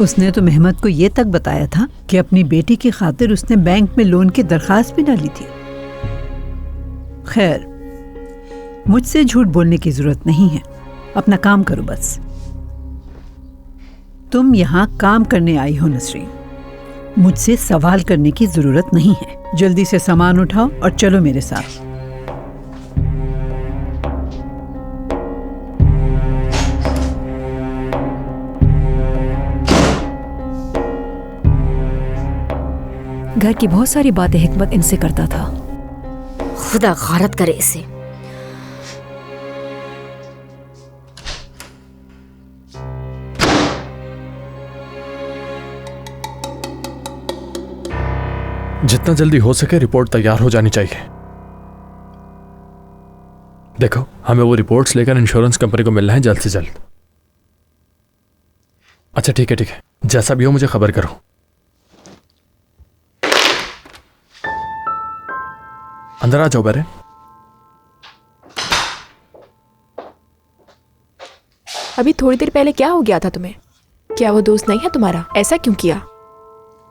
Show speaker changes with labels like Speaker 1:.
Speaker 1: उसने तो मेहमत को ये तक बताया था कि अपनी बेटी की खातिर उसने बैंक में लोन की दरखास्त भी ना ली थी। खैर, मुझसे झूठ बोलने की जरूरत नहीं है, अपना काम करो बस। तुम यहाँ काम करने आई हो नसरीन, मुझसे सवाल करने की जरूरत नहीं है। जल्दी से सामान उठाओ और चलो मेरे साथ।
Speaker 2: घर की बहुत सारी बातें हिकमत इनसे करता था।
Speaker 3: खुदा गारत करे इसे।
Speaker 4: जितना जल्दी हो सके रिपोर्ट तैयार हो जानी चाहिए। देखो, हमें वो रिपोर्ट्स लेकर इंश्योरेंस कंपनी को मिलना है जल्द से जल्द। अच्छा ठीक है, जैसा भी हो मुझे खबर करो। अंदर आ जाओ बेरे।
Speaker 2: अभी थोड़ी देर पहले क्या हो गया था तुम्हें? क्या वो दोस्त नहीं है तुम्हारा? ऐसा क्यों किया?